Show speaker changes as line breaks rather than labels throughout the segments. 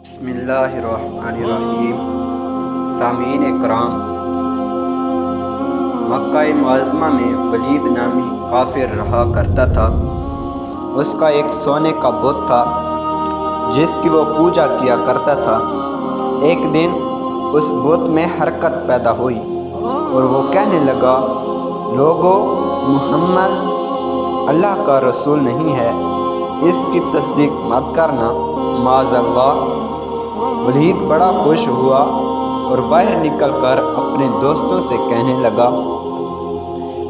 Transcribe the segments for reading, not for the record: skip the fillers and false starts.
بسم اللہ الرحمن الرحیم۔ سامعین اکرام، مکہ معظمہ میں ولید نامی کافر رہا کرتا تھا۔ اس کا ایک سونے کا بت تھا جس کی وہ پوجا کیا کرتا تھا۔ ایک دن اس بت میں حرکت پیدا ہوئی اور وہ کہنے لگا، لوگو، محمد اللہ کا رسول نہیں ہے، اس کی تصدیق مت کرنا، معاذ اللہ۔ ولید بڑا خوش ہوا اور باہر نکل کر اپنے دوستوں سے کہنے لگا،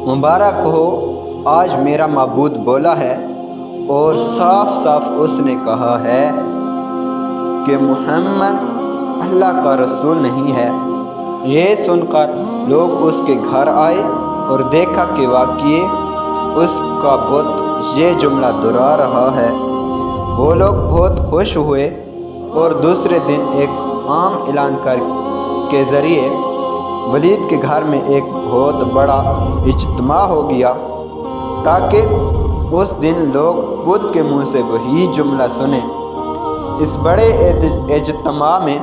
مبارک ہو، آج میرا معبود بولا ہے اور صاف صاف اس نے کہا ہے کہ محمد اللہ کا رسول نہیں ہے۔ یہ سن کر لوگ اس کے گھر آئے اور دیکھا کہ واقعی اس کا بت یہ جملہ دہرا رہا ہے۔ وہ لوگ بہت خوش ہوئے اور دوسرے دن ایک عام اعلان کے ذریعے ولید کے گھر میں ایک بہت بڑا اجتماع ہو گیا تاکہ اس دن لوگ بت کے منہ سے وہی جملہ سنیں۔ اس بڑے اجتماع میں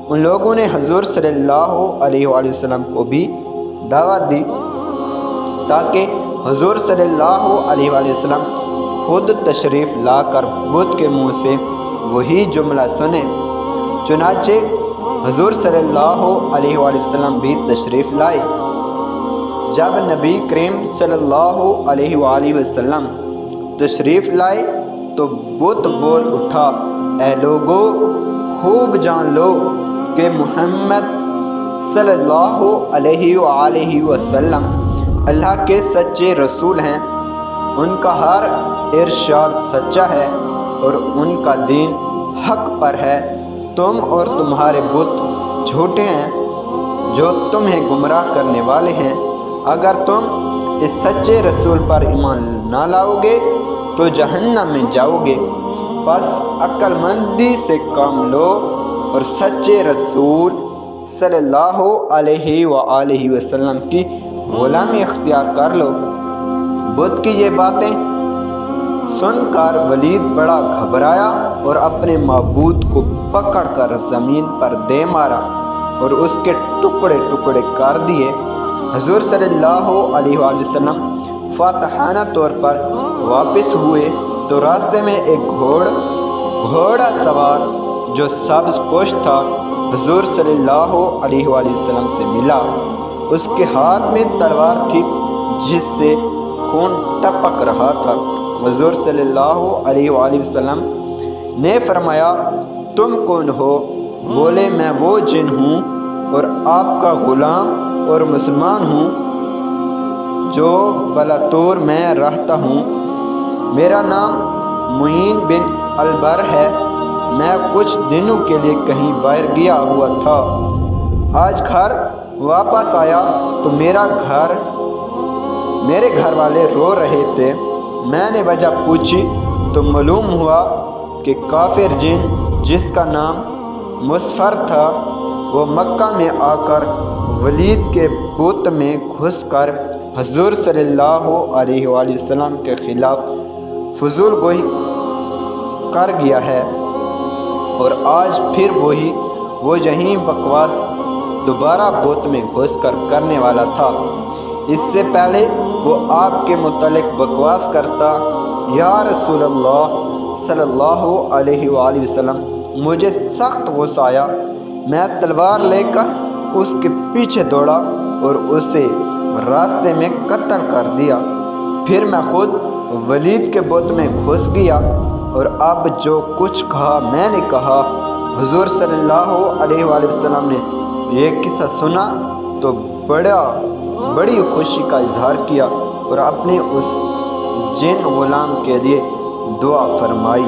ان لوگوں نے حضور صلی اللہ علیہ وآلہ وسلم کو بھی دعوت دی تاکہ حضور صلی اللہ علیہ وآلہ وسلم خود تشریف لا کر بت کے منہ سے وہی جملہ سنیں۔ چنانچہ حضور صلی اللہ علیہ وآلہ وسلم بھی تشریف لائے۔ جب نبی کریم صلی اللہ علیہ وآلہ وسلم تشریف لائے تو بت بول اٹھا، اے لوگو، خوب جان لو کہ محمد صلی اللہ علیہ وآلہ وسلم اللہ کے سچے رسول ہیں۔ ان کا ہر ارشاد سچا ہے اور ان کا دین حق پر ہے۔ تم اور تمہارے بت جھوٹے ہیں جو تمہیں گمراہ کرنے والے ہیں۔ اگر تم اس سچے رسول پر ایمان نہ لاؤ گے تو جہنم میں جاؤ گے۔ بس عقل مندی سے کام لو اور سچے رسول صلی اللہ علیہ وآلہ وسلم کی غلامی اختیار کر لو۔ بت کی یہ باتیں سن کر ولید بڑا گھبرایا اور اپنے معبود کو پکڑ کر زمین پر دے مارا اور اس کے ٹکڑے ٹکڑے کر دیے۔ حضور صلی اللہ علیہ وآلہ وسلم فاتحانہ طور پر واپس ہوئے تو راستے میں ایک گھوڑا سوار جو سبز پوش تھا حضور صلی اللہ علیہ وآلہ وسلم سے ملا۔ اس کے ہاتھ میں تلوار تھی جس سے خون ٹپک رہا تھا۔ حضور صلی اللہ علیہ وآلہ وسلم نے فرمایا، تم کون ہو؟ بولے، میں وہ جن ہوں اور آپ کا غلام اور مسلمان ہوں جو بلاتور میں رہتا ہوں۔ میرا نام معین بن البر ہے۔ میں کچھ دنوں کے لیے کہیں باہر گیا ہوا تھا۔ آج گھر واپس آیا تو میرے گھر والے رو رہے تھے۔ میں نے وجہ پوچھی تو معلوم ہوا کہ کافر جن جس کا نام مسفر تھا وہ مکہ میں آ کر ولید کے بت میں گھس کر حضور صلی اللہ علیہ وآلہ وسلم کے خلاف فضول گوئی کر گیا ہے اور آج پھر وہ یہی بکواس دوبارہ بت میں گھس کر کرنے والا تھا۔ اس سے پہلے وہ آپ کے متعلق بکواس کرتا، یا رسول اللہ صلی اللہ علیہ وآلہ وسلم، مجھے سخت غصہ آیا۔ میں تلوار لے کر اس کے پیچھے دوڑا اور اسے راستے میں قتل کر دیا۔ پھر میں خود ولید کے بت میں گھس گیا اور اب جو کچھ کہا میں نے کہا۔ حضور صلی اللہ علیہ وآلہ وسلم نے یہ قصہ سنا تو بڑی خوشی کا اظہار کیا اور اپنے اس جن غلام کے لیے دعا فرمائی۔